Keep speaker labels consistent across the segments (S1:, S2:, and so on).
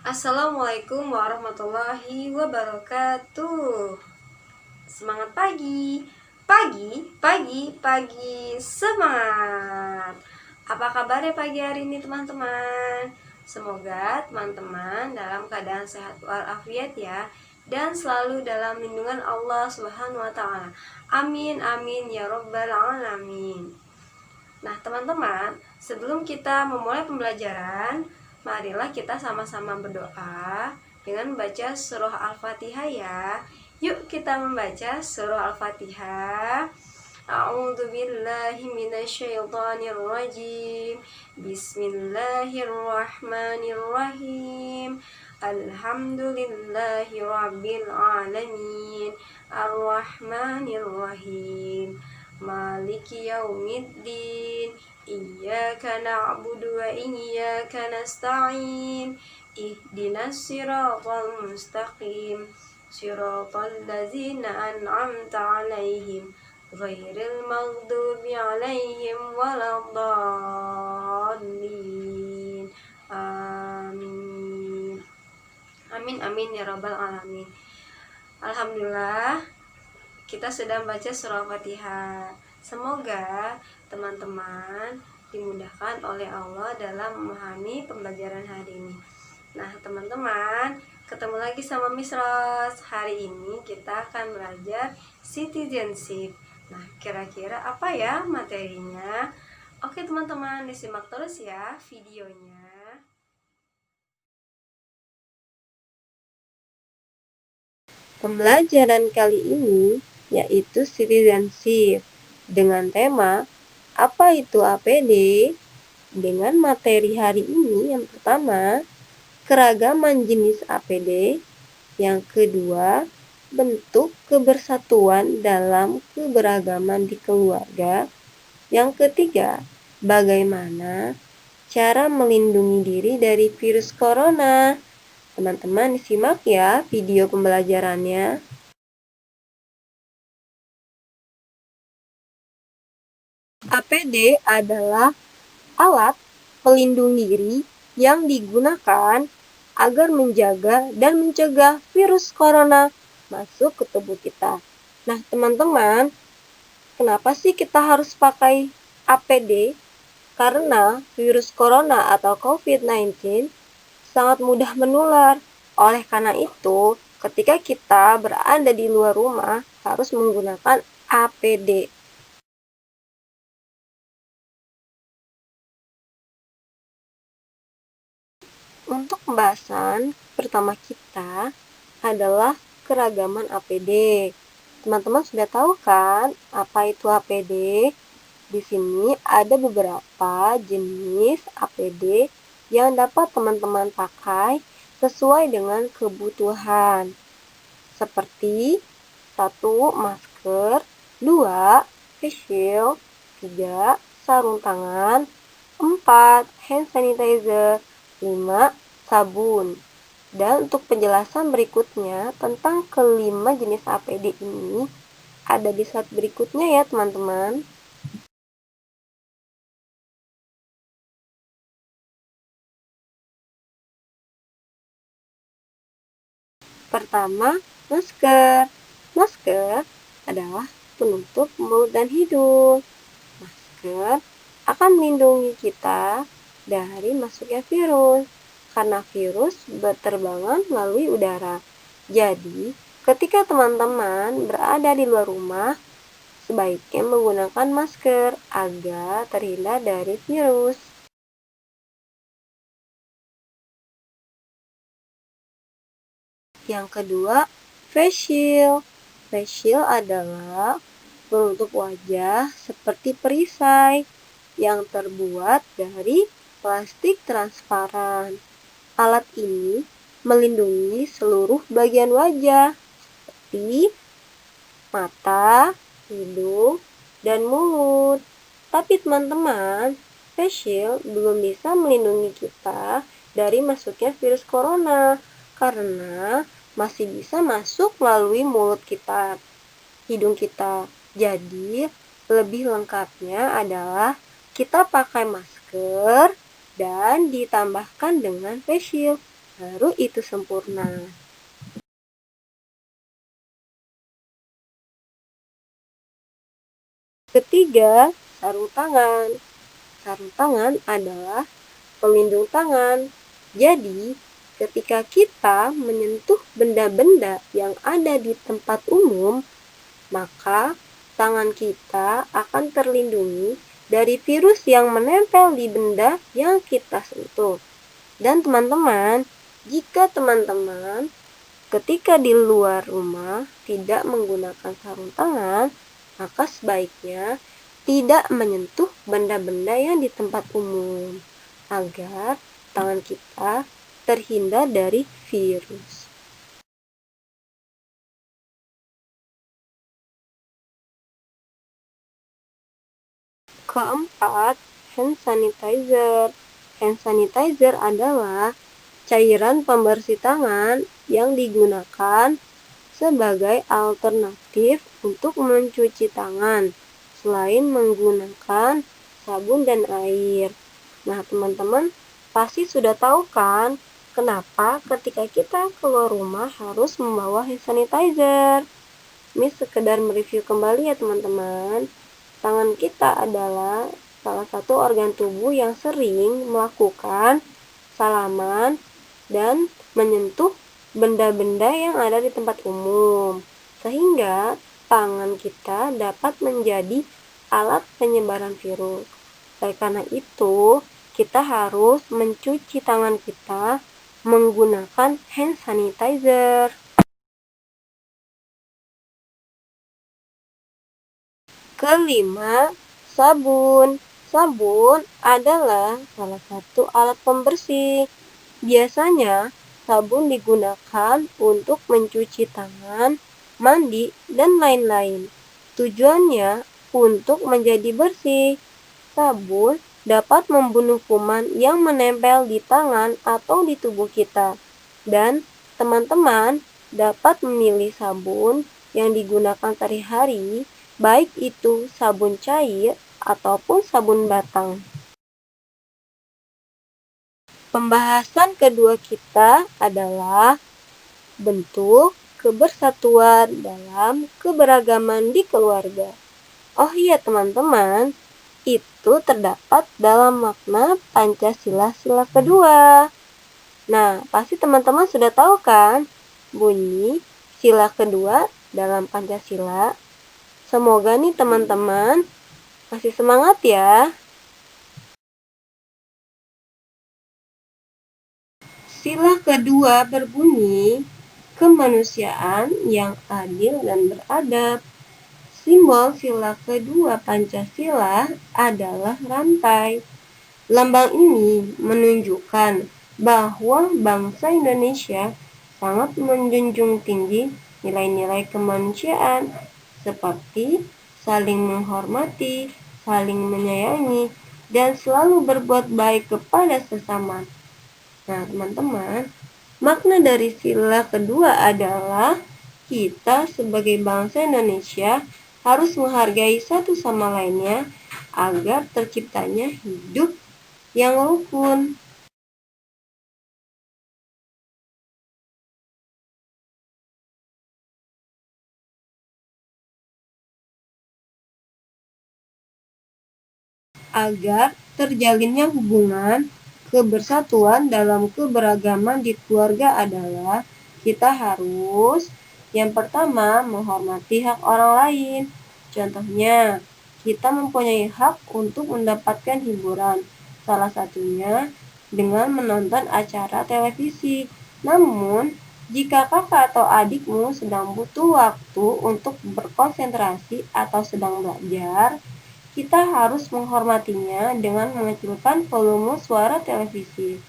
S1: Assalamualaikum warahmatullahi wabarakatuh. Semangat pagi, pagi, pagi, pagi, semangat. Apa kabarnya pagi hari ini teman-teman? Semoga teman-teman dalam keadaan sehat walafiat ya, dan selalu dalam lindungan Allah Subhanahu wa taala. Amin amin ya robbal alamin. Nah, teman-teman, sebelum kita memulai pembelajaran, marilah kita sama-sama berdoa dengan membaca surah Al-Fatihah ya. Yuk kita membaca surah Al-Fatihah. A'udzu billahi minasyaitonir rajim. Bismillahirrahmanirrahim. Alhamdulillahi rabbil alamin. Arrahmanirrahim. Maliki yaumiddin. Iyyaka na'budu wa iyyaka nasta'in. Ihdinas siratal mustaqim. Siratal ladzina an'amta 'alaihim ghairil maghdubi 'alaihim waladdallin. Amin. Amin amin ya rabbal alamin. Alhamdulillah, kita sudah membaca surah Al-Fatihah. Semoga teman-teman dimudahkan oleh Allah dalam memahami pembelajaran hari ini. Nah, teman-teman, ketemu lagi sama Miss Ros. Hari ini kita akan belajar citizenship. Nah, kira-kira apa ya materinya? Oke, teman-teman, disimak terus ya videonya.
S2: Pembelajaran kali ini yaitu citizenship dengan tema apa itu APD, dengan materi hari ini yang pertama keragaman jenis APD, yang kedua bentuk kebersatuan dalam keberagaman di keluarga, yang ketiga bagaimana cara melindungi diri dari virus corona. Teman-teman disimak ya video pembelajarannya. APD adalah alat pelindung diri yang digunakan agar menjaga dan mencegah virus corona masuk ke tubuh kita. Nah, teman-teman, kenapa sih kita harus pakai APD? Karena virus corona atau COVID-19 sangat mudah menular. Oleh karena itu, ketika kita berada di luar rumah, harus menggunakan APD. Untuk pembahasan pertama kita adalah keragaman APD. Teman-teman sudah tahu kan apa itu APD? Di sini ada beberapa jenis APD yang dapat teman-teman pakai sesuai dengan kebutuhan. Seperti 1. Masker, 2. Face shield, 3. Sarung tangan, 4. Hand sanitizer, 5. Sabun. Dan untuk penjelasan berikutnya tentang kelima jenis APD ini ada di slide berikutnya ya teman-teman. Pertama, masker. Masker adalah penutup mulut dan hidung. Masker akan melindungi kita dari masuknya virus, karena virus berterbangan melalui udara. Jadi, ketika teman-teman berada di luar rumah, sebaiknya menggunakan masker agar terhindar dari virus. Yang kedua, face shield. Face shield adalah penutup wajah seperti perisai yang terbuat dari plastik transparan. Alat ini melindungi seluruh bagian wajah seperti mata, hidung, dan mulut. Tapi teman-teman, face shield belum bisa melindungi kita dari masuknya virus corona karena masih bisa masuk melalui mulut kita, hidung kita. Jadi, lebih lengkapnya adalah kita pakai masker dan ditambahkan dengan face shield. baru itu sempurna. Ketiga, sarung tangan. Sarung tangan adalah pelindung tangan. Jadi, ketika kita menyentuh benda-benda yang ada di tempat umum, maka tangan kita akan terlindungi dari virus yang menempel di benda yang kita sentuh. Dan teman-teman, jika teman-teman ketika di luar rumah tidak menggunakan sarung tangan, maka sebaiknya tidak menyentuh benda-benda yang di tempat umum agar tangan kita terhindar dari virus. Keempat, hand sanitizer. Hand sanitizer adalah cairan pembersih tangan yang digunakan sebagai alternatif untuk mencuci tangan selain menggunakan sabun dan air. Nah, teman-teman pasti sudah tahu kan kenapa ketika kita keluar rumah harus membawa hand sanitizer. Ini sekedar mereview kembali ya teman-teman. Tangan kita adalah salah satu organ tubuh yang sering melakukan salaman dan menyentuh benda-benda yang ada di tempat umum, sehingga tangan kita dapat menjadi alat penyebaran virus. Oleh karena itu, kita harus mencuci tangan kita menggunakan hand sanitizer. Kelima, sabun. Sabun adalah salah satu alat pembersih. Biasanya, sabun digunakan untuk mencuci tangan, mandi, dan lain-lain. Tujuannya untuk menjadi bersih. Sabun dapat membunuh kuman yang menempel di tangan atau di tubuh kita. Dan teman-teman dapat memilih sabun yang digunakan sehari-hari, baik itu sabun cair ataupun sabun batang. Pembahasan kedua kita adalah bentuk kebersatuan dalam keberagaman di keluarga. Oh iya teman-teman, itu terdapat dalam makna Pancasila sila kedua. Nah, pasti teman-teman sudah tahu kan bunyi sila kedua dalam Pancasila. Semoga nih teman-teman masih semangat ya. Sila kedua berbunyi kemanusiaan yang adil dan beradab. Simbol sila kedua Pancasila adalah rantai. Lambang ini menunjukkan bahwa bangsa Indonesia sangat menjunjung tinggi nilai-nilai kemanusiaan seperti saling menghormati, saling menyayangi, dan selalu berbuat baik kepada sesama. Nah, teman-teman, makna dari sila kedua adalah kita sebagai bangsa Indonesia harus menghargai satu sama lainnya agar terciptanya hidup yang rukun. Agar terjalinnya hubungan kebersatuan dalam keberagaman di keluarga adalah kita harus yang pertama menghormati hak orang lain. Contohnya, kita mempunyai hak untuk mendapatkan hiburan, salah satunya dengan menonton acara televisi. Namun, jika kakak atau adikmu sedang butuh waktu untuk berkonsentrasi atau sedang belajar, kita harus menghormatinya dengan mengecilkan volume suara televisi.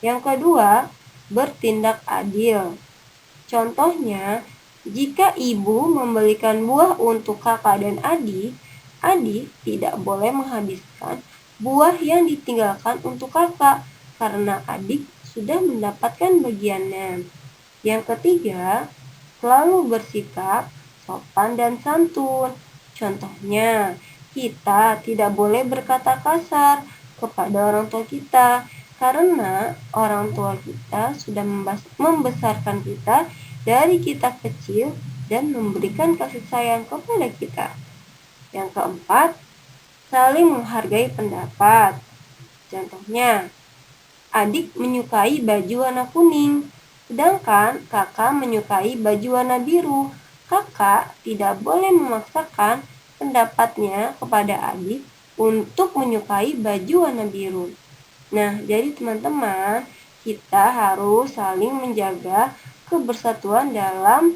S2: Yang kedua, bertindak adil. Contohnya, jika ibu membelikan buah untuk kakak dan adik, adik tidak boleh menghabiskan buah yang ditinggalkan untuk kakak karena adik sudah mendapatkan bagiannya. Yang ketiga, selalu bersikap sopan dan santun. Contohnya, kita tidak boleh berkata kasar kepada orang tua kita karena orang tua kita sudah membesarkan kita dari kita kecil dan memberikan kasih sayang kepada kita. Yang keempat, saling menghargai pendapat. Contohnya, adik menyukai baju warna kuning, sedangkan kakak menyukai baju warna biru. Kakak tidak boleh memaksakan pendapatnya kepada adik untuk menyukai baju warna biru. Nah, jadi teman-teman, kita harus saling menjaga kebersatuan dalam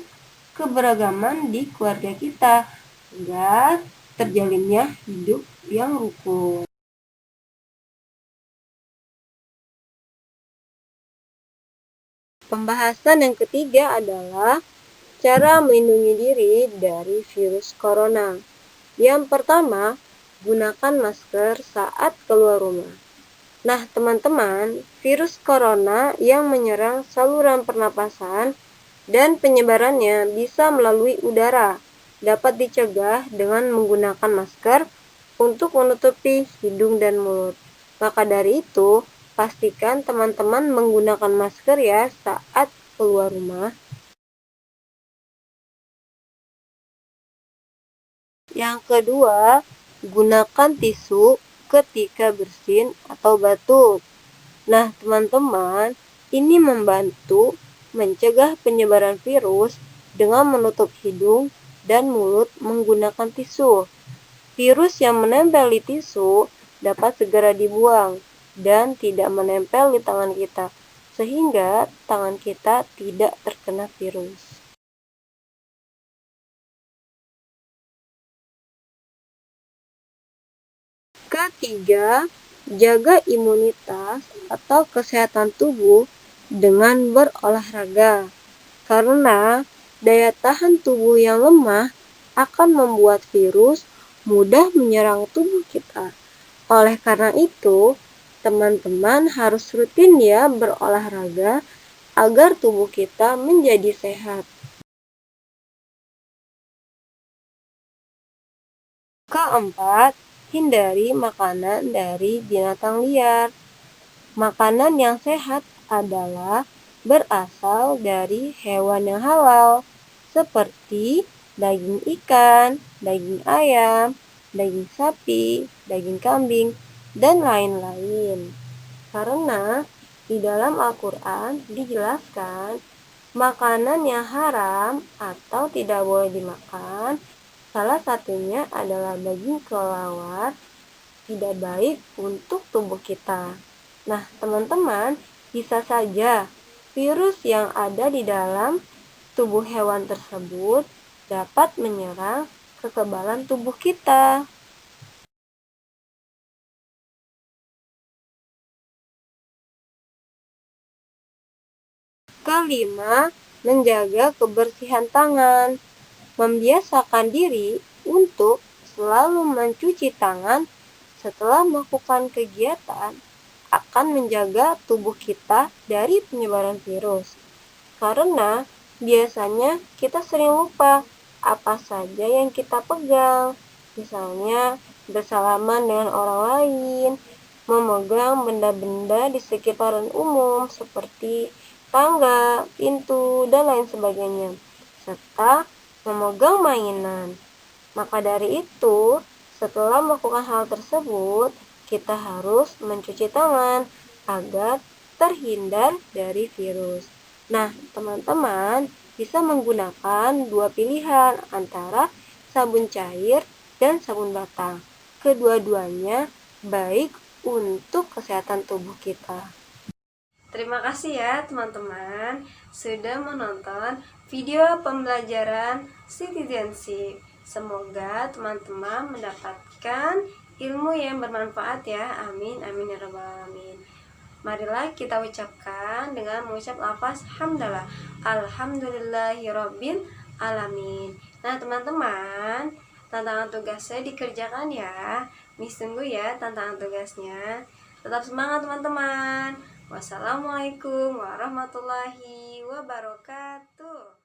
S2: keberagaman di keluarga kita agar terjalinnya hidup yang rukun. Pembahasan yang ketiga adalah cara melindungi diri dari virus corona. Yang pertama, gunakan masker saat keluar rumah. Nah, teman-teman, virus corona yang menyerang saluran pernapasan dan penyebarannya bisa melalui udara, dapat dicegah dengan menggunakan masker untuk menutupi hidung dan mulut. Maka dari itu, pastikan teman-teman menggunakan masker ya saat keluar rumah. Yang kedua, gunakan tisu ketika bersin atau batuk. Nah, teman-teman, ini membantu mencegah penyebaran virus dengan menutup hidung dan mulut menggunakan tisu. Virus yang menempel di tisu dapat segera dibuang dan tidak menempel di tangan kita, sehingga tangan kita tidak terkena virus. Ketiga, jaga imunitas atau kesehatan tubuh dengan berolahraga, karena daya tahan tubuh yang lemah akan membuat virus mudah menyerang tubuh kita. Oleh karena itu, teman-teman harus rutin ya berolahraga agar tubuh kita menjadi sehat. Keempat, hindari makanan dari binatang liar. Makanan yang sehat adalah berasal dari hewan yang halal, seperti daging ikan, daging ayam, daging sapi, daging kambing, dan lain-lain. Karena di dalam Al-Quran dijelaskan makanan yang haram atau tidak boleh dimakan, salah satunya adalah daging kelelawar, tidak baik untuk tubuh kita. Nah, teman-teman, bisa saja virus yang ada di dalam tubuh hewan tersebut dapat menyerang kekebalan tubuh kita. Kelima, menjaga kebersihan tangan. Membiasakan diri untuk selalu mencuci tangan setelah melakukan kegiatan akan menjaga tubuh kita dari penyebaran virus. Karena biasanya kita sering lupa apa saja yang kita pegang. Misalnya bersalaman dengan orang lain, memegang benda-benda di sekitaran umum seperti tangga, pintu, dan lain sebagainya, serta memegang mainan. Maka dari itu, setelah melakukan hal tersebut, kita harus mencuci tangan agar terhindar dari virus. Nah, teman-teman bisa menggunakan dua pilihan antara sabun cair dan sabun batang. Kedua-duanya baik untuk kesehatan tubuh kita.
S1: Terima kasih ya teman-teman sudah menonton video pembelajaran citizenship. Semoga teman-teman mendapatkan ilmu yang bermanfaat ya. Amin amin ya rabbal alamin. Marilah kita ucapkan dengan mengucap lafaz hamdalah. Alhamdulillahirabbil alamin. Nah, teman-teman, tantangan tugasnya dikerjakan ya. Miss tunggu ya tantangan tugasnya. Tetap semangat teman-teman. Wassalamualaikum warahmatullahi wabarakatuh.